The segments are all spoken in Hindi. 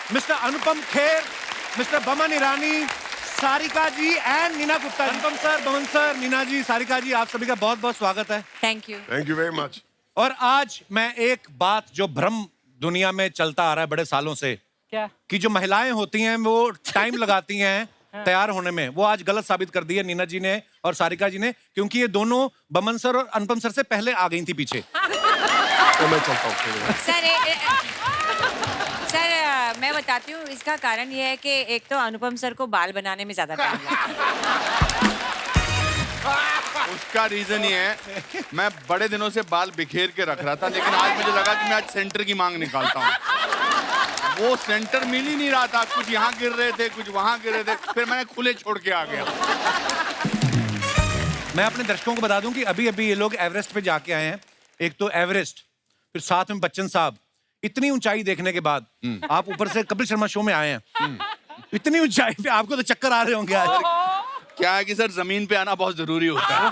Mr. Anupam Kher, Mr. Boman Irani, Sarika ji and Neena Gupta. Anupam sir, Boman sir, Neena ji, Sarika ji, आप सभी का बहुत बहुत स्वागत है। Thank you. Thank you very much. और आज मैं एक बात जो भ्रम दुनिया में चलता आ रहा है बड़े सालों से, क्या? कि जो महिलाएं होती हैं वो टाइम लगाती हैं तैयार होने में, वो आज गलत साबित कर दी है नीना जी ने और सारिका जी ने, क्योंकि ये दोनों बमन सर और अनुपम सर से पहले आ गई थी पीछे। तो मैं चलता हूँ। सर मैं बताती हूँ, इसका कारण ये है कि एक तो अनुपम सर को बाल बनाने में ज्यादा टाइम लगता है। उसका रीजन ये है, मैं बड़े दिनों से बाल बिखेर के रख रहा था, लेकिन आज मुझे लगा कि मैं आज सेंटर की मांग निकालता हूँ। वो सेंटर मिल ही नहीं रहा था, कुछ यहाँ गिर रहे थे, कुछ वहाँ गिर रहे थे, फिर मैंने खुले छोड़ के आ गया। मैं अपने दर्शकों को बता दूं कि अभी अभी ये लोग एवरेस्ट पे जाके आए हैं। एक तो एवरेस्ट, फिर साथ में बच्चन साहब। इतनी ऊंचाई देखने के बाद आप ऊपर से कपिल शर्मा शो में आए हैं, इतनी ऊंचाई पे आपको तो चक्कर आ रहे होंगे आज। क्या है कि सर, जमीन पे आना बहुत जरूरी होता है।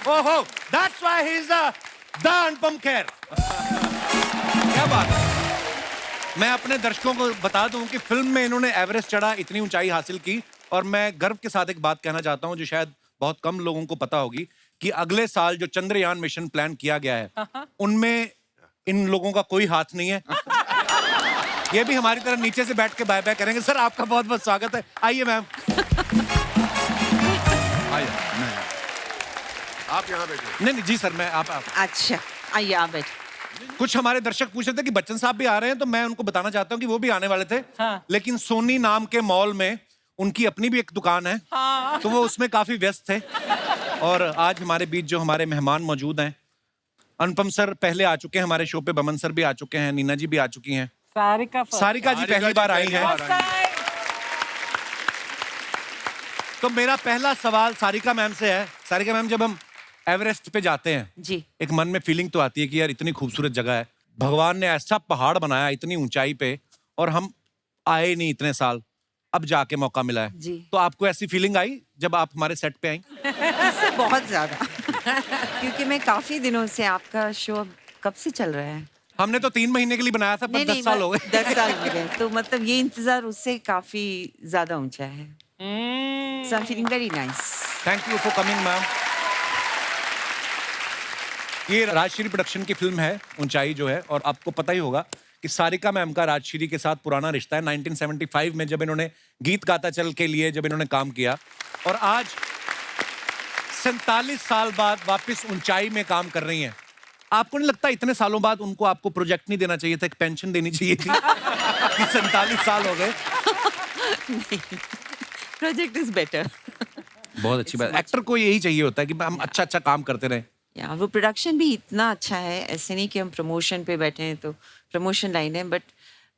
ओहो, that's why he is the Anupam Kher. क्या बात है। मैं अपने दर्शकों को बता दूं कि फिल्म में इन्होंने एवरेस्ट चढ़ा, इतनी ऊंचाई हासिल की, और मैं गर्व के साथ एक बात कहना चाहता हूं जो शायद बहुत कम लोगों को पता होगी, कि अगले साल जो चंद्रयान मिशन प्लान किया गया है, उनमें इन लोगों का कोई हाथ नहीं है। ये भी हमारी तरह नीचे से बैठ के बाय बाय करेंगे। सर, आपका बहुत बहुत स्वागत है। आइए मैम। आइए, आप यहाँ बैठे। नहीं जी सर, मैं आप अच्छा, आइए आप बैठ। कुछ हमारे दर्शक पूछ रहे थे कि बच्चन साहब भी आ रहे हैं, तो मैं उनको बताना चाहता हूँ कि वो भी आने वाले थे। हाँ। लेकिन सोनी नाम के मॉल में उनकी अपनी भी एक दुकान है। हाँ। तो वो उसमें काफी व्यस्त थे। और आज हमारे बीच जो हमारे मेहमान मौजूद हैं, अनुपम सर पहले आ चुके हैं हमारे शो पे, बमन सर भी आ चुके हैं, नीना जी भी आ चुकी हैं, सारिका जी पहली बार आई हैं। तो मेरा पहला सवाल सारिका मैम से है। सारिका मैम, जब हम एवरेस्ट पे जाते हैं जी, एक मन में फीलिंग तो आती है कि यार इतनी खूबसूरत जगह है, भगवान ने ऐसा पहाड़ बनाया इतनी ऊंचाई पे, और हम आए नहीं इतने साल, अब जाके मौका मिला है। जी। तो आपको ऐसी फीलिंग आई जब आप हमारे सेट पे आई? इससे बहुत ज्यादा क्योंकि मैं काफी दिनों से आपका शो कब से चल रहा है? हमने तो 3 महीने के लिए बनाया था, पर 10 साल हो गए। 10 साल हो गए, तो मतलब ये इंतजार उससे काफी ज्यादा ऊंचा है। So I'm feeling very nice. Thank you for coming ma'am. ये राजश्री प्रोडक्शन की फिल्म है ऊंचाई जो है, और आपको पता ही होगा कि सारिका मैम का राजश्री के साथ पुराना रिश्ता है। 1975 में जब इन्होंने गीत गाता चल के लिए जब इन्होंने काम किया, और आज 47 साल बाद वापस ऊंचाई में काम कर रही हैं। आपको नहीं लगता इतने सालों बाद उनको आपको प्रोजेक्ट नहीं देना चाहिए था, एक पेंशन देनी चाहिए थी कि 47 साल हो गए? Project is better. बहुत अच्छी बात। एक्टर को यही चाहिए होता है कि हम अच्छा अच्छा काम करते रहें। या वो प्रोडक्शन भी इतना अच्छा है, ऐसे नहीं कि हम प्रमोशन पे बैठे हैं तो प्रमोशन लाइन है, बट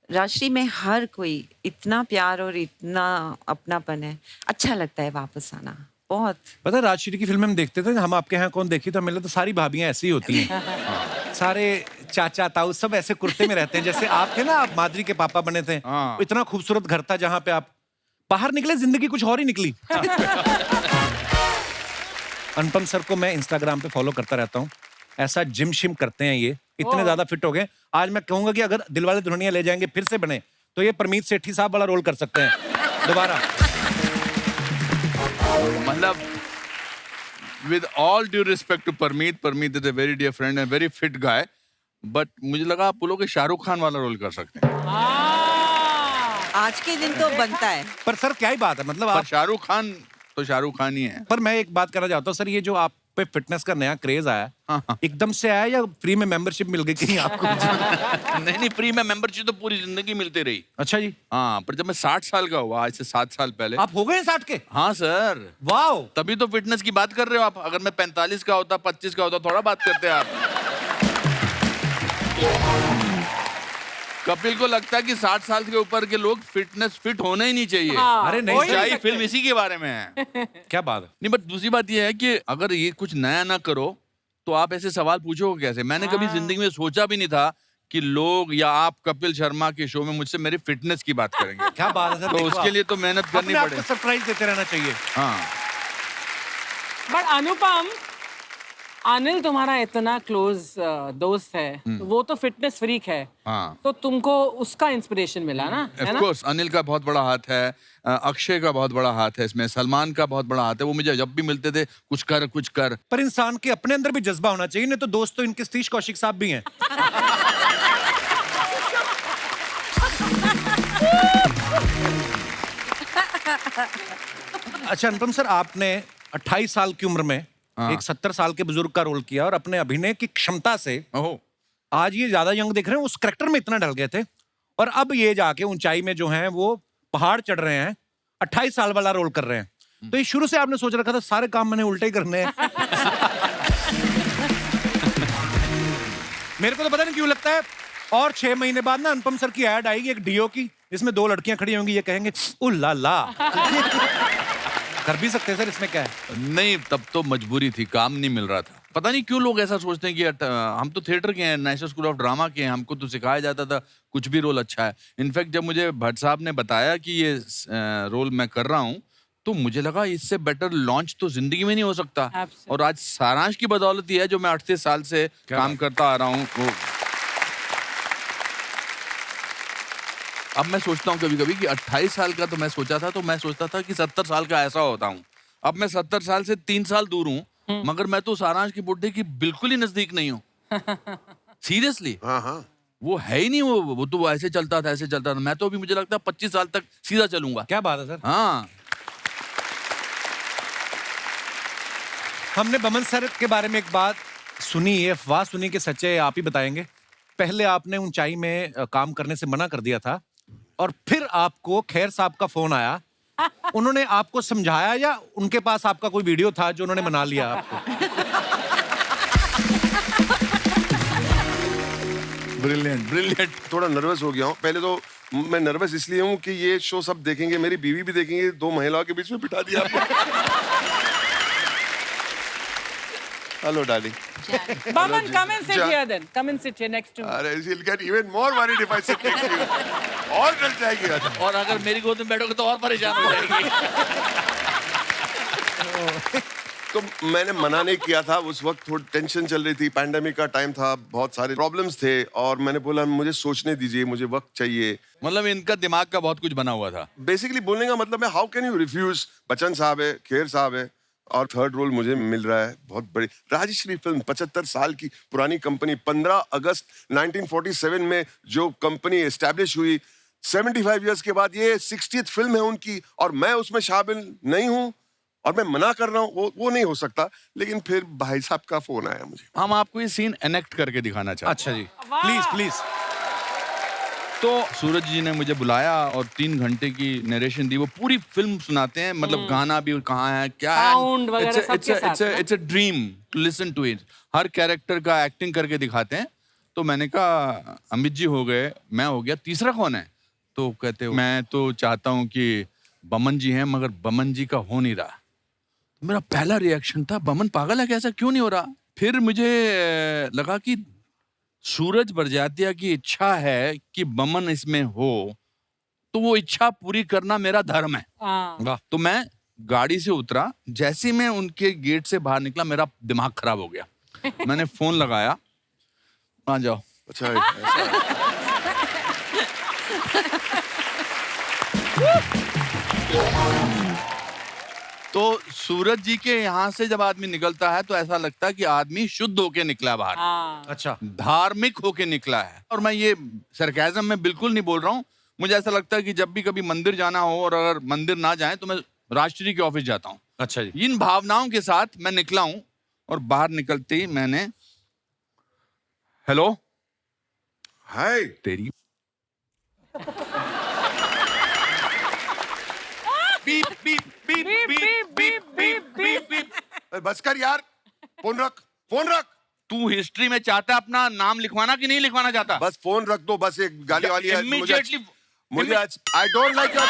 राजश्री में हर कोई इतना प्यार और इतना अपनापन है, अच्छा लगता है वापस आना बहुत। पता है, राजश्री की फिल्म हम देखते थे, हम आपके यहाँ कौन देखी, तो मिले तो सारी भाभियां ऐसी ही होती हैं। सारे चाचा ताऊ सब ऐसे कुर्ते में रहते हैं जैसे आप थे ना, आप माधुरी के पापा बने थे। हाँ। इतना खूबसूरत घर था जहाँ पे आप बाहर निकले, जिंदगी कुछ और ही निकली। अनुपम सर को मैं इंस्टाग्राम पे फॉलो करता रहता हूँ। ऐसा जिम शिम करते हैं, ये इतने ज्यादा फिट हो गए। आज मैं कहूंगा कि अगर दिलवाले दुल्हनिया ले जाएंगे फिर से बने, तो ये परमीत सेठी साहब वाला रोल कर सकते हैं दोबारा। मतलब with all due respect to Parmeet is a very dear friend and very fit guy, but मुझे लगा आप बोलोगे शाहरुख खान वाला रोल कर सकते हैं। आज के दिन तो बनता है। पर सर क्या ही बात है, मतलब पर आप, शाहरुख खान तो शाहरुख खान ही है। पर मैं एक बात कहना चाहता हूँ सर, ये जो आप पे फिटनेस का नया क्रेज आया, हाँ। एकदम से आया या फ्री में मेंबरशिप मिल गई कहीं आपको? नहीं, फ्री में मेंबरशिप तो पूरी जिंदगी मिलती रही। अच्छा जी। हाँ, पर जब मैं 60 साल का हुआ, आज से 7 साल पहले। आप हो गए 60 के? हाँ सर। वाओ। तभी तो फिटनेस की बात कर रहे हो आप। अगर मैं 45 का होता, 25 का होता, थोड़ा बात करते आप। कपिल को लगता है कि 60 साल के ऊपर के लोग फिट होना ही नहीं चाहिए। अरे नहीं सर, ऊंचाई फिल्म इसी के बारे में है। क्या बात है। नहीं, बट दूसरी बात ये है कि अगर ये कुछ नया ना करो तो आप ऐसे सवाल पूछोगे कैसे? मैंने कभी जिंदगी में सोचा भी नहीं था कि लोग या आप कपिल शर्मा के शो में मुझसे मेरी फिटनेस की बात करेंगे। क्या बात है सर। तो देखो उसके आप, लिए तो मेहनत करनी अपने आप को पड़े। सरप्राइज देते रहना चाहिए। हाँ, बट अनुपम, अनिल तुम्हारा इतना क्लोज दोस्त है, तो वो तो फिटनेस फ्रीक है। हाँ। तो तुमको उसका इंस्पिरेशन मिला ना, है ऑफ ना? कोर्स अनिल का बहुत बड़ा हाथ है, अक्षय का बहुत बड़ा हाथ है इसमें, सलमान का बहुत बड़ा हाथ है। वो मुझे जब भी मिलते थे कुछ कर कुछ कर। पर इंसान के अपने अंदर भी जज्बा होना चाहिए, नहीं तो दोस्त तो इनके सतीश कौशिक साहब भी हैं। अच्छा अनुपम सर, आपने 28 साल की उम्र में एक 70 साल के बुजुर्ग का रोल किया और अपने अभिनय की क्षमता से ओहो, आज ये ज्यादा यंग दिख रहे हैं, उस करेक्टर में इतना ढल गए थे और अब ये जाके ऊंचाई में जो हैं वो पहाड़ चढ़ रहे हैं, 28 साल वाला रोल कर रहे हैं। तो ये शुरू से आपने सोच रखा था सारे काम मैंने उल्टे ही करने हैं। मेरे को तो पता नहीं क्यों लगता है, और 6 महीने बाद ना अनुपम सर की ऐड आएगी एक डीओ की, इसमें 2 लड़कियां खड़ी होंगी, ये कहेंगे उल्ला ला। कर भी सकते हैं सर, इसमें क्या है। नहीं तब तो मजबूरी थी, काम नहीं मिल रहा था। पता नहीं क्यों लोग ऐसा सोचते हैं कि हम तो थिएटर के हैं, नेशनल स्कूल ऑफ ड्रामा के हैं, हमको तो सिखाया जाता था कुछ भी रोल अच्छा है। इनफैक्ट जब मुझे भट्ट साहब ने बताया कि ये रोल मैं कर रहा हूँ, तो मुझे लगा इससे बेटर लॉन्च तो जिंदगी में नहीं हो सकता। Absolutely. और आज सारांश की बदौलत ही है जो मैं 38 साल से काम करता आ रहा हूँ। अब मैं सोचता हूँ कभी कभी कि 28 साल का तो मैं सोचा था, तो मैं सोचता था कि 70 साल का ऐसा होता हूँ। अब मैं 70 साल से 3 साल दूर हूँ, मगर मैं तो सारांश की बुढ़े की बिल्कुल ही नजदीक नहीं हूँ। सीरियसली। हाँ हाँ वो है ही नहीं, वो तो ऐसे चलता था, ऐसे चलता था। मैं तो अभी मुझे लगता है 25 साल तक सीधा चलूंगा। क्या बात है सर। हाँ। हमने बमन सर के बारे में एक बात सुनी, ये अफवाह सुनी कि सच्चे आप ही बताएंगे। पहले आपने ऊंचाई में काम करने से मना कर दिया था और फिर आपको खैर साहब का फोन आया, उन्होंने आपको समझाया या उनके पास आपका कोई वीडियो था जो उन्होंने मना लिया आपको? Brilliant brilliant. थोड़ा नर्वस हो गया हूँ। पहले तो मैं नर्वस इसलिए हूँ कि ये शो सब देखेंगे, मेरी बीवी भी देखेंगे, 2 महिलाओं के बीच में बिठा दिया आपने। Hello darling. Baman, come and sit Ja- here then. Come and sit here next to me. अरे she'll get even more worried if I sit next to you. और डर जाएगी। और अगर मेरी गोद में बैठोगे तो और परेशान हो जाएगी। तो मैंने मना नहीं किया था, उस वक्त थोड़ी टेंशन चल रही थी, पैंडेमिक का टाइम था, बहुत सारे प्रॉब्लम्स थे और मैंने बोला मुझे सोचने दीजिए, मुझे वक्त चाहिए। मतलब इनका दिमाग का बहुत कुछ बना हुआ था। बेसिकली बोलने का मतलब है how can you refuse. Bachchan साहब है, खेर साहब है और थर्ड रोल मुझे मिल रहा है, बहुत बड़ी राजश्री फिल्म, 75 साल की पुरानी कंपनी, 15 अगस्त 1947 में जो कंपनी एस्टैब्लिश हुई, 75 इयर्स के बाद ये 60th फिल्म है उनकी और मैं उसमें शामिल नहीं हूँ और मैं मना कर रहा हूँ, वो नहीं हो सकता। लेकिन फिर भाई साहब का फोन आया मुझे। हम आपको ये सीन एनेक्ट करके दिखाना चाहते अच्छा जी, प्लीज प्लीज। तो सूरज जी ने मुझे बुलाया और 3 घंटे की नरेशन दी। वो पूरी फिल्म सुनाते हैं, मतलब गाना भी कहाँ है, क्या है। Sound वगैरह सबके साथ ना? It's a dream to listen to it. हर कैरेक्टर का एक्टिंग करके दिखाते हैं। तो मैंने कहा अमित जी हो गए, मैं हो गया, तीसरा कौन है? तो कहते मैं तो चाहता हूँ कि बमन जी हैं, मगर बमन जी का हो नहीं रहा। मेरा पहला रिएक्शन था बमन पागल है क्या, ऐसा क्यों नहीं हो रहा? फिर मुझे लगा कि सूरज बरजातिया की इच्छा है कि बमन इसमें हो, तो वो इच्छा पूरी करना मेरा धर्म है। हाँ। तो मैं गाड़ी से उतरा, जैसे ही मैं उनके गेट से बाहर निकला मेरा दिमाग खराब हो गया। मैंने फोन लगाया, आ जाओ। अच्छा ऐसा है। तो सूरज जी के यहाँ से जब आदमी निकलता है तो ऐसा लगता है कि आदमी शुद्ध होके निकला बाहर, हाँ। अच्छा, धार्मिक होके निकला है। और मैं ये सरकाज़म में बिल्कुल नहीं बोल रहा हूँ। मुझे ऐसा लगता है कि जब भी कभी मंदिर जाना हो और अगर मंदिर ना जाए तो मैं राष्ट्रीय के ऑफिस जाता हूँ। अच्छा जी। इन भावनाओं के साथ मैं निकला हूँ और बाहर निकलते ही मैंने हेलो हाय तेरी beep beep beep beep beep beep beep beep. बस कर यार, फोन रख, फोन रख। तू हिस्ट्री में चाहता अपना नाम लिखवाना कि नहीं लिखवाना चाहता? बस फोन रख दो, बस एक गाली वाली है। Immediately- मुझे आज I don't like your.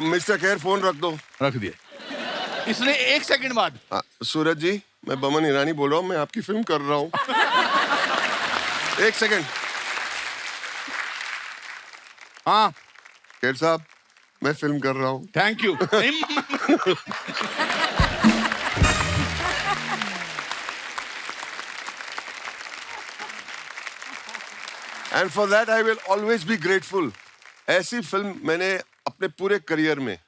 Mister Kher phone रख दो। रख दिए इसने 1 सेकंड बाद। सूरज जी, मैं बमन ईरानी बोल रहा हूँ, मैं आपकी फिल्म कर रहा हूँ। 1 सेकंड। हाँ खेर साहब, मैं फिल्म कर रहा हूँ. Thank you. And for that I will always be grateful. ऐसी फिल्म मैंने अपने पूरे करियर में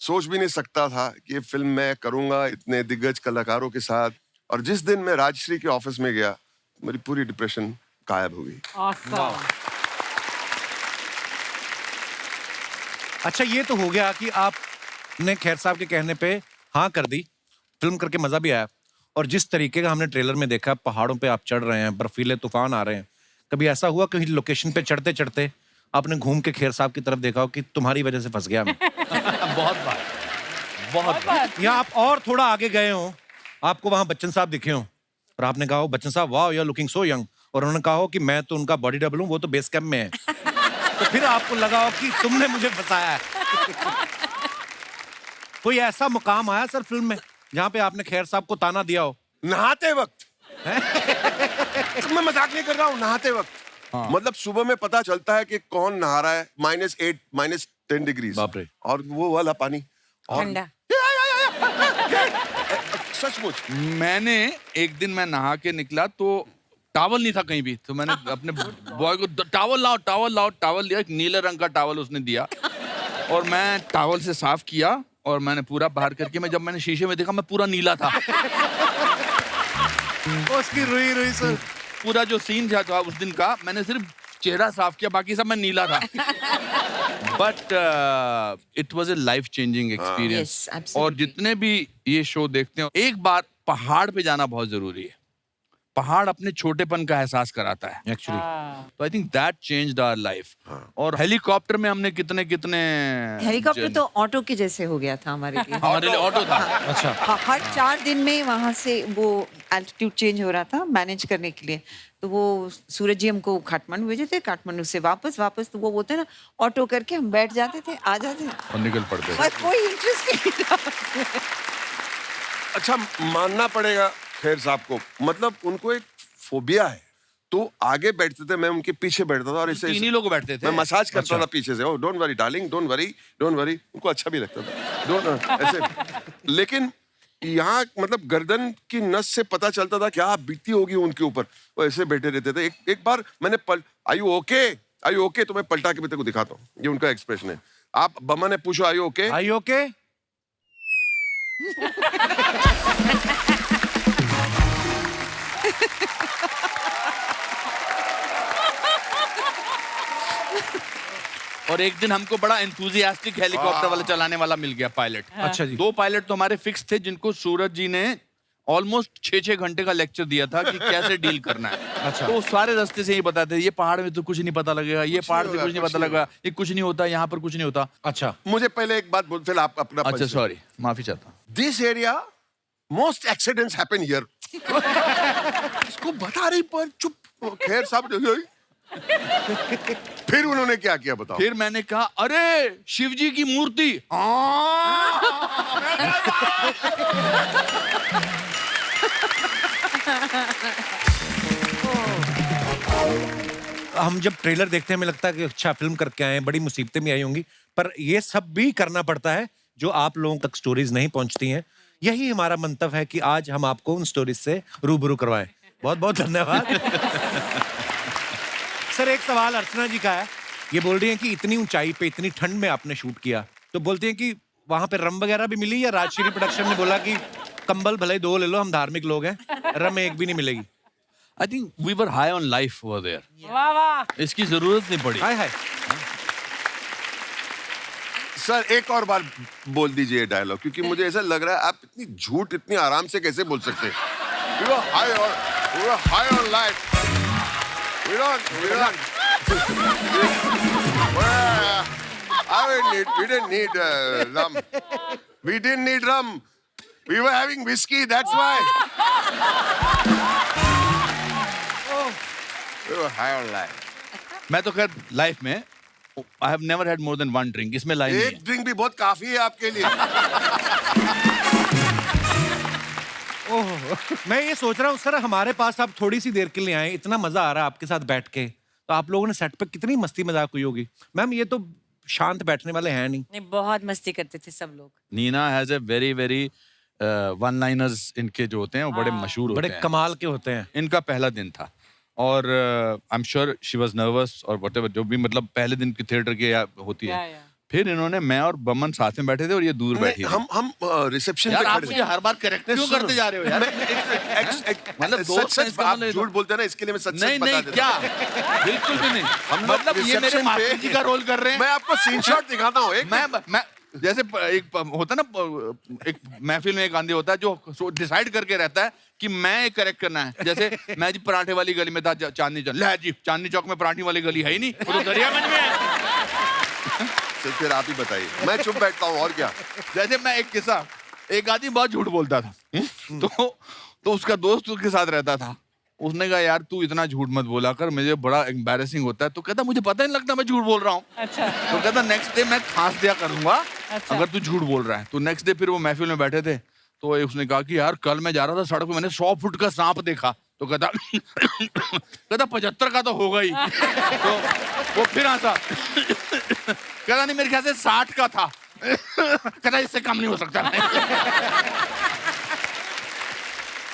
सोच भी नहीं सकता था कि ये फिल्म मैं करूंगा इतने दिग्गज कलाकारों के साथ. और जिस दिन मैं राजश्री के ऑफिस में गया, मेरी पूरी डिप्रेशन गायब हो गई. Awesome. अच्छा, ये तो हो गया कि आपने खैर साहब के कहने पे हाँ कर दी, फिल्म करके मजा भी आया. और जिस तरीके का हमने ट्रेलर में देखा, पहाड़ों पे आप चढ़ रहे हैं, बर्फीले तूफान आ रहे हैं. कभी ऐसा हुआ कहीं लोकेशन पे चढ़ते चढ़ते आपने घूम के खेर साहब की तरफ देखा हो कि तुम्हारी वजह से फंस गया मैं? बहुत बार, बहुत बार. या आप और थोड़ा आगे गए हो, आपको वहां बच्चन साहब दिखे हो और आपने कहा हो बच्चन साहब वाह you are looking so young, और उन्होंने कहा हो कि मैं तो उनका बॉडी डबल हूँ, वो तो बेस कैंप में है. तो फिर आपको लगा हो कि तुमने मुझे फंसाया है. कोई ऐसा मुकाम आया सर फिल्म में जहाँ पे आपने खैर साहब को ताना दिया हो? नहाते वक्त. मैं मजाक नहीं कर रहा हूँ. नहाते वक्त. मतलब सुबह में पता चलता है कि कौन नहा रहा है, -8 -10 डिग्री, बाप रे. और वो वाला पानी और ठंडा. सचमुच. मैंने एक दिन मैं नहा के निकला तो टावल नहीं था कहीं भी, तो मैंने अपने बॉय को टावल लाओ टावल लाओ टावल दिया. एक नीले रंग का टावल उसने दिया और मैं टावल से साफ किया और मैंने पूरा बाहर करके, मैं जब मैंने शीशे में देखा मैं पूरा नीला था. उसकी रुई रुई सर. पूरा जो सीन था उस दिन का, मैंने सिर्फ चेहरा साफ किया, बाकी सब मैं नीला था. But it was a life changing experience. Yes, absolutely. और जितने भी ये शो देखते हो, एक बार पहाड़ पे जाना बहुत जरूरी है. पहाड़ अपने छोटेपन का एहसास कराता है. एक्चुअली तो I think that changed our life. और हेलीकॉप्टर में हमने कितने कितने हेलीकॉप्टर तो ऑटो के जैसे हो गया था हमारे लिए. हमारे लिए ऑटो था. अच्छा. हर 4 दिन में वहां से वो एल्टीट्यूड चेंज हो रहा था मैनेज करने के लिए. तो वो सूरज जी हमको काठमांडू भेजे थे, काठमांडू से वापस तो वो बोलते ना ऑटो करके हम बैठ जाते थे, आ जाते थे. और निकल पड़ते. पर कोई इंटरेस्ट नहीं था. अच्छा, मानना पड़ेगा खैर साहब को, मतलब उनको एक फोबिया है. तो आगे बैठते थे, मैं उनके पीछे बैठता था और ऐसे तीन ही लोग बैठते थे. मैं मसाज करता था पीछे से. Don't worry darling, don't worry, don't worry. उनको अच्छा भी लगता था. डोंट ऐसे. लेकिन यहाँ मतलब गर्दन की नस से पता चलता था क्या बीती होगी उनके ऊपर. वो ऐसे बैठे रहते थे. एक बार मैंने आई यू ओके, तो मैं पलटा के भी तेरे को दिखाता हूँ. ये उनका एक्सप्रेशन है. आप बम्मा ने पूछो आई यू ओके. I okay. और एक दिन हमको बड़ा एंथुसियास्टिक हेलीकॉप्टर वाला चलाने वाला मिल गया पायलट. अच्छा जी. 2 पायलट तो हमारे फिक्स थे, जिनको सूरज जी ने ऑलमोस्ट 6-6 घंटे का लेक्चर दिया था कि कैसे डील करना है. अच्छा. तो सारे रास्ते से ही बताते थे, ये पहाड़ में तो कुछ नहीं पता लगेगा, ये पहाड़ से कुछ नहीं पता लगेगा, ये कुछ नहीं होता, यहाँ पर कुछ नहीं होता. अच्छा. मुझे पहले एक बात बोल, फिर आप अपना. अच्छा सॉरी, माफी चाहता हूँ. This area most accidents happen here. इसको बता रही पर चुप. खैर साहब फिर उन्होंने क्या किया बताओ. फिर मैंने कहा अरे शिव जी की मूर्ति. हम जब ट्रेलर देखते हैं हमें लगता है कि अच्छा फिल्म करके आए हैं, बड़ी मुसीबतें भी आई होंगी, पर ये सब भी करना पड़ता है जो आप लोगों तक स्टोरीज नहीं पहुंचती हैं. यही हमारा मंतव्य है कि आज हम आपको उन स्टोरीज से रूबरू करवाएं. बहुत बहुत धन्यवाद. सर एक सवाल अर्चना जी का है. ये बोल रही हैं कि इतनी ऊंचाई पे इतनी ठंड में आपने शूट किया, तो बोलती हैं कि वहां पे रम वगैरह भी मिली, या राजश्री प्रोडक्शन ने बोला कि कंबल भले ही 2 ले लो, हम धार्मिक लोग हैं, रम एक भी नहीं मिलेगी? I think we were high on life over there. वाह वाह. इसकी जरूरत नहीं पड़ी. हाय हाय. सर एक और बार बोल दीजिए डायलॉग, क्योंकि मुझे ऐसा लग रहा है आप इतनी झूठ इतनी आराम से कैसे बोल सकते हैं. We were high on life. We didn't need rum. We didn't need rum. We were having whiskey, that's why. We were high on life. मैं तो खैर लाइफ में I have never had more than 1 drink. इसमें लाइन नहीं है. एक ड्रिंक भी बहुत काफी है आपके लिए. ओह, मैं ये सोच रहा हूँ सर हमारे पास आप थोड़ी सी देर के लिए आए, इतना मजा आ रहा है आपके साथ बैठ के, तो आप लोगों ने सेट पे कितनी मस्ती मजाक हुई होगी. मैम ये तो शांत बैठने वाले हैं नहीं। नहीं, बहुत मस्ती करते थे सब लोग। Neena has a very very one liners इनके जो होते हैं वो बड़े मशहूर बड़े होते हैं। कमाल के होते हैं। इनका पहला दिन था और I am sure she was nervous और व्हाटएवर, जो भी मतलब पहले दिन की थिएटर की होती है। या। फिर इन्होंने, मैं और बमन साथ में बैठे थे और ये दूर बैठी थी। हम रिसेप्शन यार पे आप खड़े मुझे हर बार करेक्ट क्यों करते जा रहे हो यार? मतलब दोस्त सच हैं, सच इसका आप मतलब झूठ बोलते हैं ना, इसके लिए मैं सच नहीं सच बता नहीं, देता हूं। क्या बिल्कुल भी नहीं। हम लोग मतलब ये मेरे reception मास्टर पे- जी का रोल कर रहे हैं। मैं आपको स्क्रीनशॉट दिखाता हूँ एक। मैं जैसे एक होता है ना, एक महफिल में एक आंधी होता है जो डिसाइड करके रहता है कि मैं एक करेक्ट करना है। जैसे मैं जी पराठे वाली गली में था, चांदनी चौक, ले जी चांदनी चौक में पराठे वाली गली है ही नहीं, वो तो दरियागंज में है। तो फिर आप ही बताइए, मैं चुप बैठता हूँ और क्या। जैसे मैं एक किस्सा, एक आदमी बहुत झूठ बोलता था तो उसका दोस्त उसके साथ रहता था। उसने कहा यार तू इतना झूठ मत बोला कर, मुझे बड़ा एम्बैरेसिंग होता है। तो कहता मुझे पता नहीं लगता मैं झूठ बोल रहा हूँ। अच्छा। तो कहता नेक्स्ट डे मैं खांस दिया करूंगा अच्छा। अगर तू झूठ बोल रहा है। तो नेक्स्ट डे फिर वो महफिल में बैठे थे तो उसने कहा कि यार कल मैं जा रहा था सड़क पे, मैंने 100 फुट का सांप देखा। तो कहता 75 का तो होगा ही। तो वो फिर हंसा, कहता नहीं मेरे ख्याल से 60 का था। कहता इससे कम नहीं हो सकता।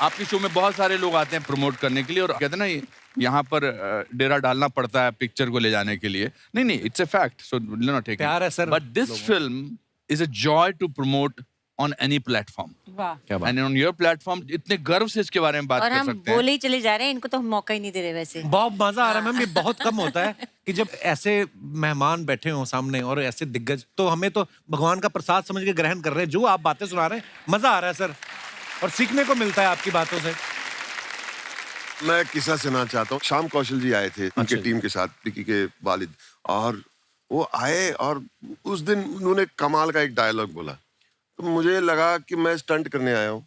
आपके शो में बहुत सारे लोग आते हैं प्रमोट करने के लिए और कहते हैं ना यहाँ पर डेरा डालना पड़ता है पिक्चर को ले जाने के लिए। नहीं नहीं, it's a fact, so not taking. प्यार है sir but this film is a joy to promote on any platform. वाह। क्या बात। एंड ऑन योर प्लेटफॉर्म इतने गर्व से इसके बारे में बात और कर हम सकते हैं। बोले ही चले जा रहे हैं, इनको तो हम मौका ही नहीं दे रहे वैसे। बहुत मजा आ रहा है मैम। ये बहुत कम होता है कि जब ऐसे मेहमान बैठे हों सामने और ऐसे दिग्गज, तो हमें तो भगवान का प्रसाद समझ के ग्रहण कर रहे हैं। जो आप बातें सुना रहे हैं, मजा आ रहा है सर, और सीखने को मिलता है आपकी बातों से। मैं किस्सा सुनाना चाहता हूँ। श्याम कौशल जी आए थे उनके टीम के साथ, विकी के वालिद, और वो आए और उस दिन उन्होंने कमाल का एक डायलॉग बोला। तो मुझे लगा कि मैं स्टंट करने आया हूँ।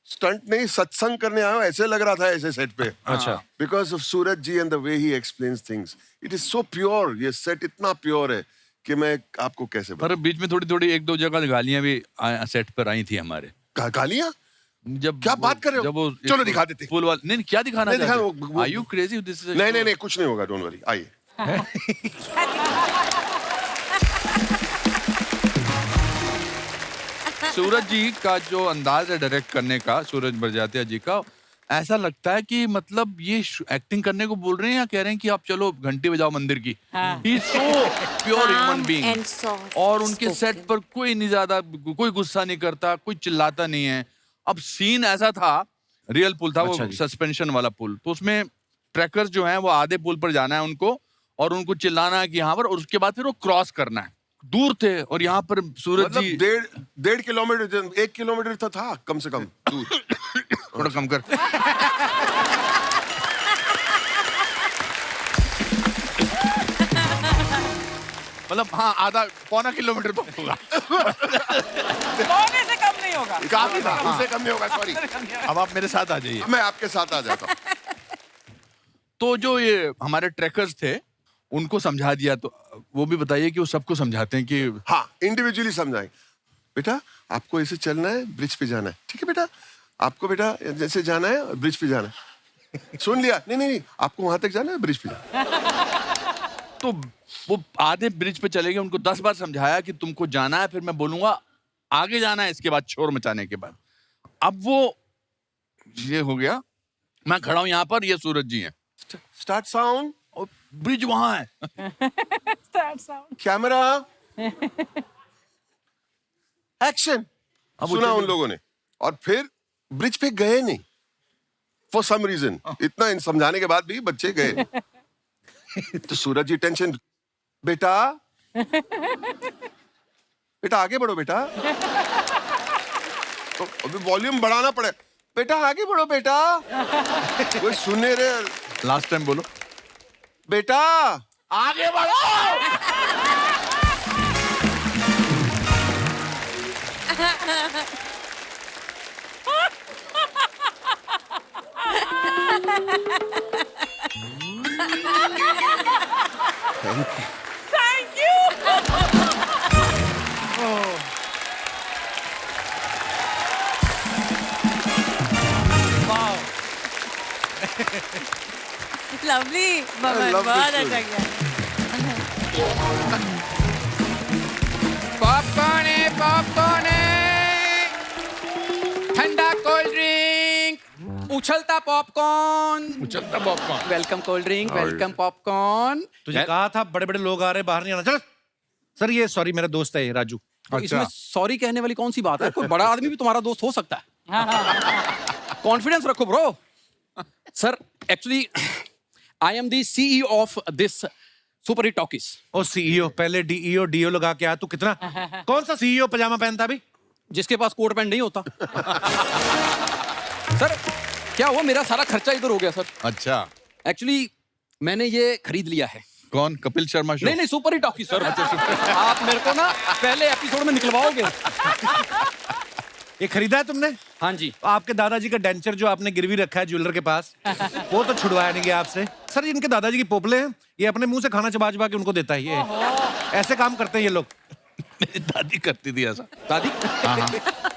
स्टंट नहीं, सत्संग करने आया हूँ, ऐसे लग रहा था ऐसे सेट पे। अच्छा। Because of Sooraj ji and the way he explains things, it is so pure. ये सेट इतना प्योर है कि मैं आपको कैसे पर बीच में थोड़ी थोड़ी एक दो जगह गालियां भी सेट पर आई थी हमारे। गालियां जब क्या बात कर रहे हो? जब वो चलो दिखा देते। पुल वाला नहीं, क्या दिखाना नहीं, दिखा- चाहते? वो- Are you crazy? This is a नहीं show. नहीं नहीं, कुछ नहीं होगा, डोंट वरी, आइए। सूरज जी का जो अंदाज है डायरेक्ट करने का, सूरज बरजातिया जी का, ऐसा लगता है कि मतलब ये एक्टिंग करने को बोल रहे हैं या कह रहे हैं कि आप चलो घंटी बजाओ मंदिर की। He is so pure human being. and soft और उनके spoken. सेट पर कोई नहीं ज्यादा, कोई गुस्सा नहीं करता, कोई चिल्लाता नहीं है। अब सीन ऐसा था, रियल पुल था, अच्छा वो जी। सस्पेंशन वाला पुल, तो उसमें ट्रैकर्स जो हैं वो आधे पुल पर जाना है उनको, और उनको चिल्लाना है कि यहाँ पर, और उसके बाद फिर वो क्रॉस करना है। दूर थे और यहाँ पर सूरज मतलब जी 1.5 किलोमीटर, 1 किलोमीटर तो था कम से कम दूर। थोड़ा कम कर। मतलब हाँ, आधा पौना किलोमीटर तो होगा। पौने से कम नहीं होगा। काफी था, उससे कम नहीं होगा, सॉरी। अब आप मेरे साथ आ जाइए। मैं आपके साथ आ जाता हूँ। तो जो ये हमारे ट्रैकर्स थे उनको समझा दिया, तो वो भी बताइए कि वो सबको समझाते हैं कि हाँ, इंडिविजुअली समझाएं। बेटा आपको ऐसे चलना है, ब्रिज पे जाना है, ठीक है बेटा? आपको बेटा जैसे जाना है, ब्रिज पे जाना है। सुन लिया? नहीं नहीं नहीं, आपको वहां तक जाना है, ब्रिज पे जाना। तो वो आधे ब्रिज पे चले गए, उनको 10 बार समझाया कि तुमको जाना है, फिर मैं बोलूंगा आगे जाना है, इसके बाद शोर मचाने के बाद। अब वो ये हो गया, मैं खड़ा हूं यहाँ पर, ये सूरज जी हैं, स्टार्ट साउंड, और ब्रिज वहां है। Start sound. Camera, action. अब वो सुना चले उन लोगों ने, और फिर ब्रिज पे गए नहीं, फॉर सम रीजन। इतना समझाने के बाद भी बच्चे गए नहीं। तो सूरज जी टेंशन, बेटा बेटा आगे बढ़ो बेटा। तो अभी वॉल्यूम बढ़ाना पड़े, बेटा आगे बढ़ो बेटा। कोई सुने रे, लास्ट टाइम बोलो, बेटा आगे बढ़ो। Thank you. Lovely, love this बहुत film. अच्छा किया। पॉपकॉर्न है, पॉपकॉर्न है, ठंडा कोल्ड ड्रिंक, उछलता पॉपकॉर्न। उछलता popcorn. Welcome cold drink, welcome popcorn. तुझे कहा था बड़े बड़े लोग आ रहे, बाहर नहीं आना। चल सर, ये सॉरी मेरा दोस्त है ये राजू। तो इसमें सॉरी कहने वाली कौन सी बात है? कोई बड़ा आदमी भी तुम्हारा दोस्त हो सकता है। कॉन्फिडेंस रखो bro. Sir actually I am the CEO of this super hit talkies. ओ सीईओ, पहले डीईओ डीओ लगा के आ। तू कितना कौन सा सीईओ पजामा पहनता अभी? जिसके पास कोट पैंट नहीं होता। सर क्या हुआ, मेरा सारा खर्चा इधर हो गया सर। अच्छा, एक्चुअली मैंने ये खरीद लिया है। कौन? कपिल शर्मा शो? नहीं सुपर हिट टॉकीज सर। आप मेरे को ना पहले एपिसोड में निकलवाओगे। ये खरीदा है तुमने? हाँ जी। आपके दादाजी का डेंचर जो आपने गिरवी रखा है ज्वेलर के पास, वो तो छुड़वाया नहीं गया आपसे। सर ये इनके दादाजी की पोपले हैं, ये अपने मुंह से खाना चबा चबा के उनको देता है। ये ऐसे काम करते हैं ये लोग। मेरी दादी करती थी ऐसा। दादी?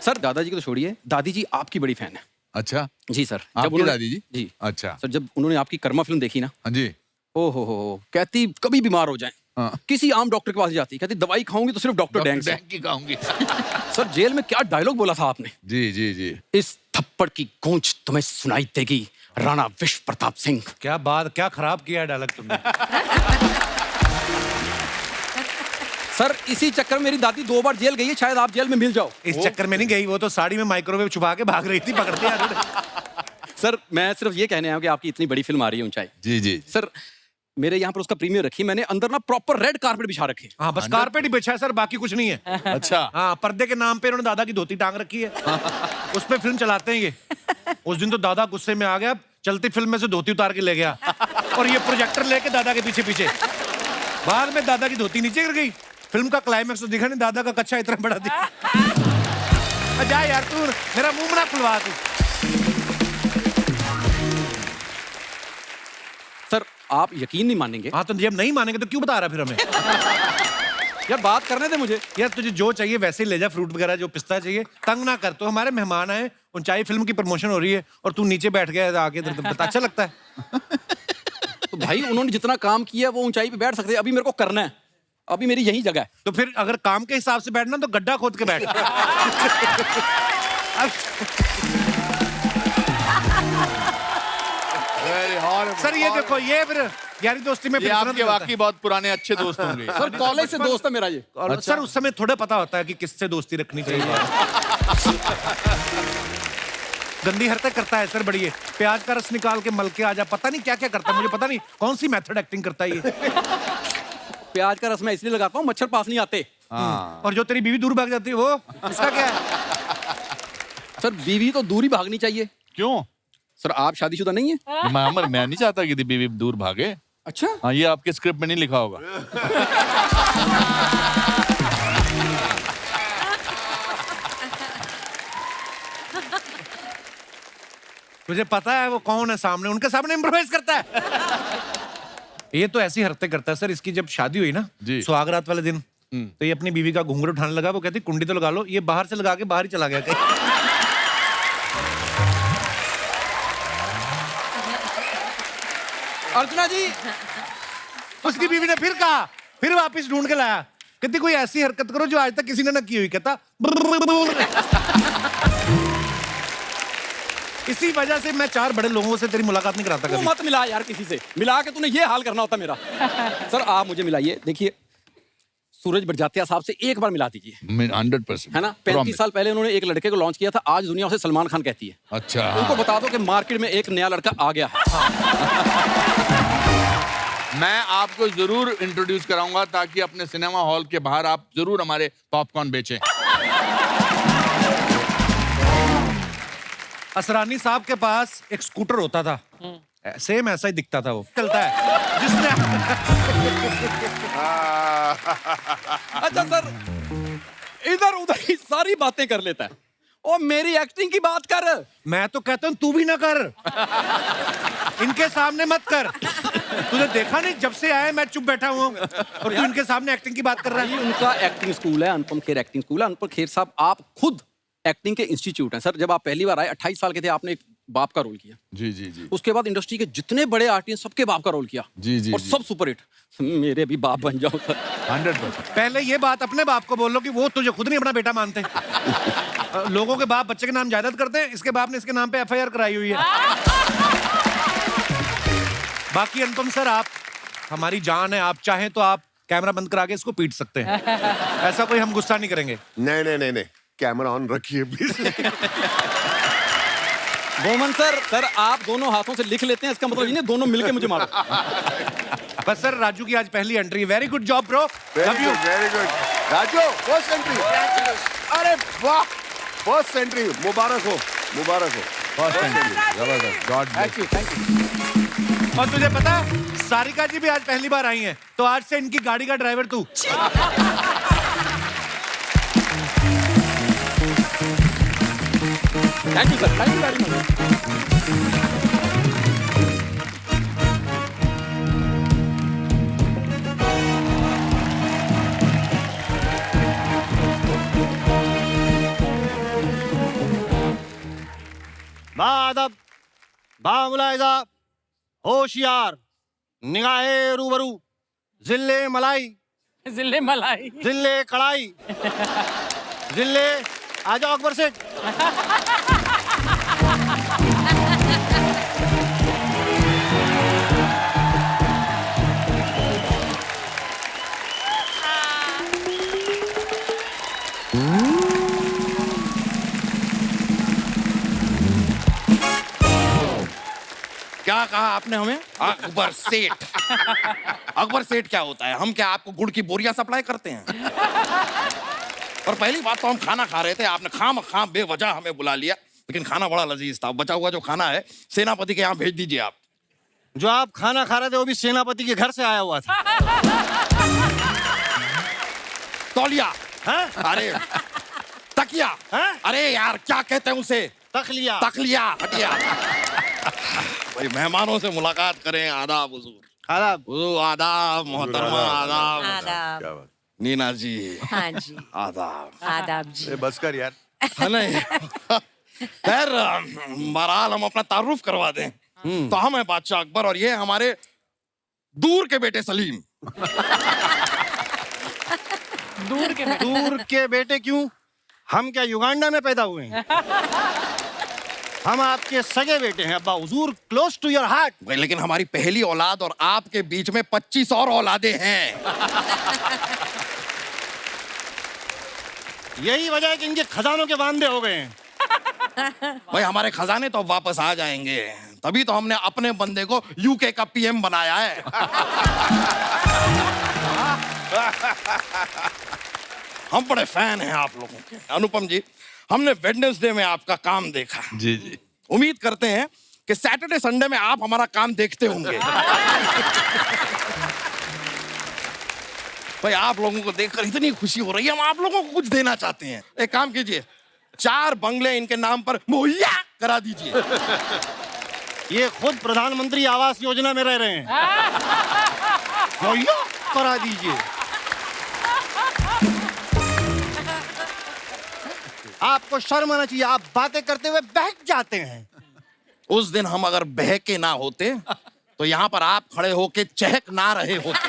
सर दादाजी को तो छोड़िए, दादी जी आपकी बड़ी फैन है। अच्छा, जी सर। आपकी दादी जी? जी। अच्छा सर जब उन्होंने आपकी कर्मा फिल्म देखी ना, हाँ जी, ओ हो, कहती कभी बीमार हो जाए हाँ। किसी आम डॉक्टर के पास जाती, कहती दवाई खाऊंगी तो सिर्फ डॉक्टर डैंग से। की खाऊंगी। सर जेल में क्या डायलॉग बोला था आपने? जी जी जी। इस थप्पड़ की गूंज तुम्हें सुनाई देगी, राणा विश्व प्रताप सिंह। क्या बात, क्या खराब किया है डायलॉग तुमने। सर इसी चक्कर में मेरी दादी 2 बार जेल गई है, शायद आप जेल में मिल जाओ। इस चक्कर में नहीं गई, वो तो साड़ी में माइक्रोवेव छुपा के भाग रही थी, पकड़ते यार। सर मैं सिर्फ ये कहने आया हूं कि आपकी इतनी बड़ी फिल्म आ रही है ऊंचाई। जी जी। सर मेरे यहाँ पर उसका प्रीमियर रखी, मैंने अंदर ना प्रॉपर रेड कारपेट बिछा रखे। हाँ बस कारपेट ही बिछा है सर, बाकी कुछ नहीं है। अच्छा, हाँ, पर्दे के नाम पे उन्होंने दादा की धोती टांग रखी है, उस पे फिल्म चलाते हैं ये। उस दिन तो दादा गुस्से में आ गया, चलती फिल्म में से धोती उतार के ले गया, और ये प्रोजेक्टर लेके दादा के पीछे पीछे। बाद में दादा की धोती नीचे गिर गई। फिल्म का क्लाइमेक्स तो दिखा नहीं, दादा का कच्चा इतना बड़ा दिखा। जा यार तू, मेरा मुंह ना खुलवा तू। सर आप यकीन नहीं मानेंगे। हाँ तो जब नहीं मानेंगे तो क्यों बता रहा फिर हमें? यार बात करने दे मुझे। यार तुझे जो चाहिए वैसे ही ले जा, फ्रूट वगैरह जो पिस्ता चाहिए। तंग ना कर, तो हमारे मेहमान आए, ऊंचाई फिल्म की प्रमोशन हो रही है और तू नीचे बैठ गया आके, तो अच्छा लगता है। तो भाई उन्होंने जितना काम किया वो ऊंचाई पे बैठ सकते हैं, अभी मेरे को करना है, अभी मेरी यही जगह है। तो फिर अगर काम के हिसाब से बैठना तो गड्ढा खोद के बैठ। सर ये देखो, ये फिर यारी दोस्ती में ये आपके वाकई बहुत पुराने अच्छे दोस्त होंगे। सर कॉलेज से दोस्त है मेरा ये। सर उस समय थोड़ा पता होता है कि किससे दोस्ती रखनी चाहिए। गंदी हरकतें करता है सर बड़ी। प्याज का रस निकाल के मल के आ जा, पता नहीं क्या क्या करता है, मुझे पता नहीं कौन सी मेथड एक्टिंग करता है ये। प्याज का रस मैं इसलिए लगाता हूँ मच्छर पास नहीं आते। और जो तेरी बीवी दूर भाग जाती है वो उसका क्या है? सर बीवी तो दूर ही भागनी चाहिए। क्यों? सर आप शादीशुदा नहीं है? मैं नहीं चाहता कि बीवी दूर भागे। अच्छा। हाँ, ये आपके स्क्रिप्ट में नहीं लिखा होगा। तुझे पता है वो कौन है सामने, उनके सामने इम्प्रोवाइज करता है। ये तो ऐसी हरकतें करता है सर। इसकी जब शादी हुई ना, जी। सुहागरात वाले दिन, तो ये अपनी बीवी का घूंघट उठाने लगा। वो कहती कुंडी तो लगा लो, ये बाहर से लगा के बाहर ही चला गया कहीं। अर्चना जी। उसकी बीवी ने फिर कहा, फिर वापस ढूंढ के लाया, कहती कोई ऐसी हरकत करो जो आज तक किसी ने ना की हुई। कहता इसी वजह से मैं 4 बड़े लोगों से तेरी मुलाकात नहीं कराता तू कभी। मत मिला यार किसी से, मिला के तूने ये हाल करना होता मेरा। सर आप मुझे मिलाइए, देखिए सूरज बड़जात्या साहब से एक बार मिला दीजिए। 100%। है ना? 35 साल पहले उन्होंने एक लड़के को लॉन्च किया था, आज दुनिया उसे सलमान खान कहती है। अच्छा, उनको बता दो कि मार्केट में एक नया लड़का आ गया है। मैं आपको जरूर इंट्रोड्यूस कराऊंगा ताकि अपने सिनेमा हॉल के बाहर आप जरूर हमारे पॉपकॉर्न बेचें। असरानी साहब के पास एक स्कूटर होता था, सेम ऐसा ही दिखता था, वो चलता है जिसने। अच्छा सर, इधर उधर की सारी बातें कर लेता है और मेरी एक्टिंग की बात कर। मैं तो कहता हूँ तू भी ना कर, इनके सामने मत कर। तूने देखा नहीं, जब से आया मैं चुप बैठा हुआ हूँ और तू इनके सामने एक्टिंग की बात कर रहा है। भाई उनका एक्टिंग स्कूल है, अनुपम खेर एक्टिंग स्कूल है। अनुपम खेर साहब आप खुद एक्टिंग के इंस्टीट्यूट हैं। सर जब आप पहली बार आए 28 साल के थे, आपने एक बाप का रोल किया। जी जी जी उसके बाद इंडस्ट्री के जितने बड़े आर्टिस्ट सबके बाप का रोल किया। जी जी और जी। सब सुपरहिट। मेरे भी बाप बन जाओ सर। 100%। पहले ये बात अपने बाप को बोल लो कि वो तुझे खुद नहीं अपना बेटा मानते। लोगों के बाप बच्चे के नाम जायदाद करते हैं, इसके बाप ने इसके नाम पे एफआईआर कराई हुई है। बाकी अनुपम सर, आप हमारी जान है, आप चाहें तो आप कैमरा बंद करा के इसको पीट सकते हैं। ऐसा कोई हम गुस्सा नहीं करेंगे। नहीं नहीं नहीं नहीं, कैमरा ऑन रखिए प्लीज। बोमन सर आप दोनों हाथों से लिख लेते हैं, इसका मतलब ये नहीं दोनों मिलके मुझे मारो। बस सर, राजू की आज पहली entry. Very good job bro, love you. Very good Raju, first entry. अरे वाह, फर्स्ट एंट्री, मुबारक हो, मुबारक हो। फर्स्ट एंट्री जबरदस्त, God thank you thank you. और तुझे पता है, सारिका जी भी आज पहली बार आई हैं, तो आज से इनकी गाड़ी का ड्राइवर तू। Thank you sir, thank you very much. बादब, बामुलाइजा, होशियार, निगाहे रूबरू, जिले मलाई, जिले मलाई। जिले कड़ाई, जिले आ जाओ अकबर सेठ। क्या कहा आपने हमें? अकबर सेठ। अकबर सेठ क्या होता है? हम क्या आपको गुड़ की बोरियां सप्लाई करते हैं? और पहली बात तो हम खाना खा रहे थे, आपने खाम बेवजह हमें बुला लिया, लेकिन खाना बड़ा लजीज था। बचा हुआ जो खाना है सेनापति के यहाँ भेज दीजिए आप। जो आप खाना खा रहे थे वो भी सेनापति के घर से आया हुआ था। तौलिया, हाँ? अरे तकिया, हाँ? अरे यार क्या कहते हैं उसे? तखलिया। तकलिया, हटिया। भाई मेहमानों से मुलाकात करें। आदाब हुजूर। आदाब। हुजूर आदाब, मोहतरमा आदाब। आदाब। क्या बात। नीना जी हाँ जी, आदाब। आदाब जी। ए, बस कर यार। है नहीं? खैर बहरहाल हम अपना तारुफ करवा दें। तो हम हैं बादशाह अकबर और ये हमारे दूर के बेटे सलीम। दूर के बेटे क्यों? हम क्या युगांडा में पैदा हुए हैं? हम आपके सगे बेटे हैं अब्बा हुजूर, क्लोज टू योर हार्ट। भाई लेकिन हमारी पहली औलाद और आपके बीच में 25 और औलादे हैं। यही वजह है कि इनके खजानों के वांदे हो गए हैं। भाई हमारे खजाने तो अब वापस आ जाएंगे, तभी तो हमने अपने बंदे को यूके का पीएम बनाया है। हम बड़े फैन हैं आप लोगों के। अनुपम जी, हमने वेडनेसडे में आपका काम देखा। जी जी। उम्मीद करते हैं कि सैटरडे संडे में आप हमारा काम देखते होंगे। भाई आप लोगों को देखकर इतनी खुशी हो रही है, हम आप लोगों को कुछ देना चाहते हैं। एक काम कीजिए, 4 बंगले इनके नाम पर मुहैया करा दीजिए। ये खुद प्रधानमंत्री आवास योजना में रह रहे हैं। मुहैया करा दीजिए। आपको शर्म आना चाहिए, आप बातें करते हुए बहक जाते हैं। उस दिन हम अगर बहके ना होते तो यहाँ पर आप खड़े होके चहक ना रहे होते।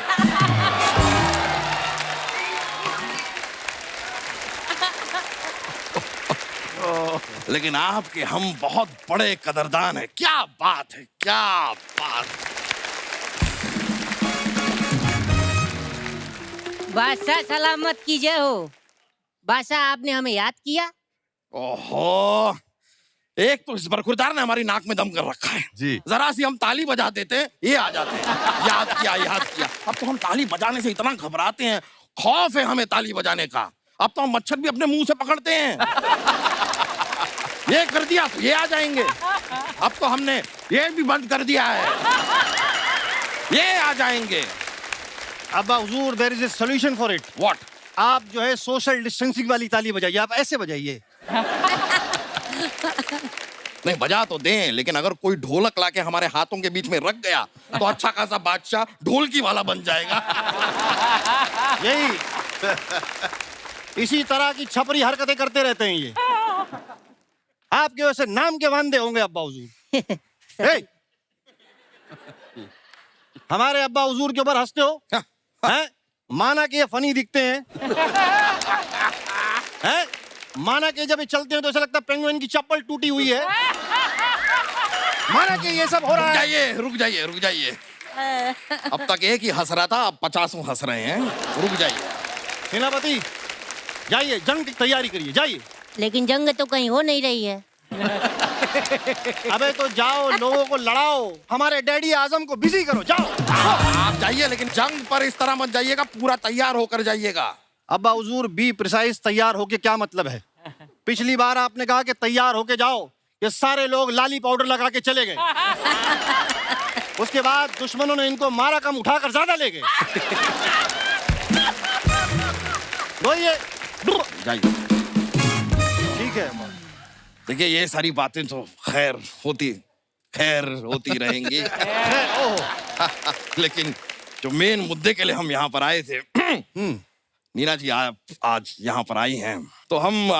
लेकिन आपके हम बहुत बड़े कदरदान हैं। क्या बात है, क्या बात। बादशाह सलामत की जय हो। बादशाह आपने हमें याद किया। ओहो, एक तो इस बरखुरदार ने हमारी नाक में दम कर रखा है। जी। जरा सी हम ताली बजा देते हैं, ये आ जाते हैं, याद किया याद किया। अब तो हम ताली बजाने से इतना घबराते हैं, खौफ है हमें ताली बजाने का। अब तो हम मच्छर भी अपने मुंह से पकड़ते हैं। ये कर दिया तो ये आ जाएंगे। अब तो हमने ये भी बंद कर दिया है, ये आ जाएंगे। अब्बा हुजूर, there is a solution for it. What? आप जो है सोशल डिस्टेंसिंग वाली ताली बजाइए, आप ऐसे बजाइए। नहीं बजा तो दें, लेकिन अगर कोई ढोलक लाके हमारे हाथों के बीच में रख गया तो अच्छा खासा बादशाह ढोलकी वाला बन जाएगा। यही इसी तरह की छपरी हरकतें करते रहते हैं ये। आपके वैसे नाम के वांदे होंगे अब्बा हुजूर। ए! हमारे अब्बा हुजूर के ऊपर हंसते हो हैं? माना कि ये फनी दिखते हैं हैं? माना कि जब ये चलते हैं तो ऐसा लगता है पेंगुइन की चप्पल टूटी हुई है। माना कि ये सब हो रहा है। रुक जाइए अब तक एक ही हंस रहा था, अब 50 हंस रहे हैं। रुक जाइए। सेनापति जाइए, जंग की तैयारी करिए, जाइए। लेकिन जंग तो कहीं हो नहीं रही है। अबे तो जाओ, लोगों को लड़ाओ, हमारे डैडी आजम को बिजी करो, जाओ। आप जाइए, लेकिन जंग पर इस तरह मत जाइएगा, पूरा तैयार होकर जाइएगा। अब्बा हुजूर बी प्रिसाइज तैयार होके क्या मतलब है? पिछली बार आपने कहा कि तैयार होके जाओ, ये सारे लोग लाली पाउडर लगा के चले गए। उसके बाद दुश्मनों ने इनको मारा कम, उठाकर ज्यादा ले गए। जाइए। ठीक है। देखिए, ये सारी बातें तो खैर होती रहेंगी। लेकिन जो मेन मुद्दे के लिए हम यहाँ पर आए थे, नीना जी आप आज यहाँ पर आई हैं, तो हम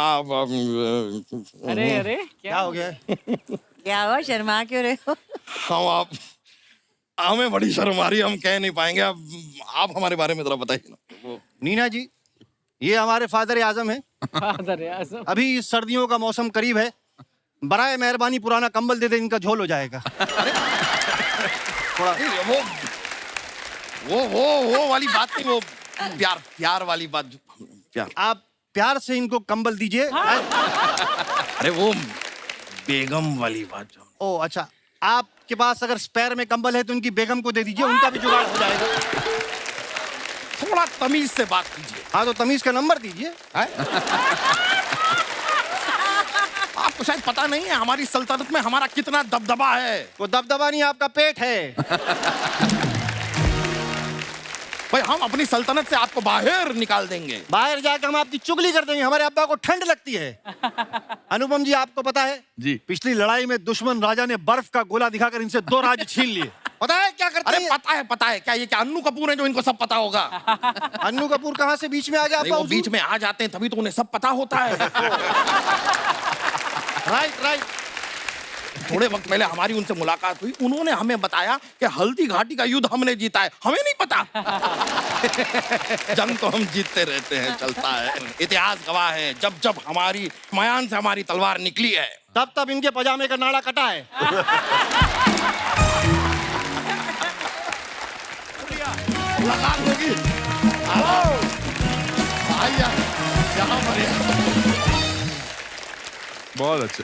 अरे क्या हो गया? क्या हुआ, शर्मा क्यों रहे हो? हमें बड़ी शर्म आ रही है, हम कह नहीं पाएंगे। अब आप हमारे बारे में जरा बताइए ना। नीना जी, ये हमारे फादर आजम है। फादर आजम। अभी सर्दियों का मौसम करीब है, बराए मेहरबानी पुराना कंबल दे दे, इनका झोल हो जाएगा। थोड़ा वो वाली बात नहीं, वो प्यार वाली बात। प्यार, आप प्यार से इनको कंबल दीजिए। अरे वो बेगम वाली बात। ओ अच्छा, आपके पास अगर स्पेयर में कंबल है तो उनकी बेगम को दे दीजिए, उनका भी जुगाड़ हो जाएगा। थोड़ा तमीज से बात कीजिए। हाँ तो तमीज का नंबर दीजिए। आपको शायद पता नहीं है हमारी सल्तनत में हमारा कितना दबदबा है। वो दबदबा नहीं, आपका पेट है। भाई हम अपनी सल्तनत से आपको बाहर निकाल देंगे। बाहर जाकर हम आपकी चुगली कर देंगे, हमारे अब्बा को ठंड लगती है। अनुपम जी, आपको पता है जी, पिछली लड़ाई में दुश्मन राजा ने बर्फ का गोला दिखाकर इनसे 2 राज्य छीन लिए। पता है क्या करते हैं? पता है क्या ये क्या अन्नू कपूर है जो इनको सब पता होगा? अन्नू कपूर कहाँ से बीच में आ गया? वो बीच में आ जाते हैं तभी तो उन्हें सब पता होता है। राइट। थोड़े वक्त पहले हमारी उनसे मुलाकात हुई, उन्होंने हमें बताया कि हल्दी घाटी का युद्ध हमने जीता है। हमें नहीं पता। जंग तो हम जीतते रहते हैं, चलता है। इतिहास गवाह है, जब हमारी मयान से हमारी तलवार निकली है, तब इनके पजामे का नाड़ा कटा है। मुलाकात होगी। बहुत अच्छे।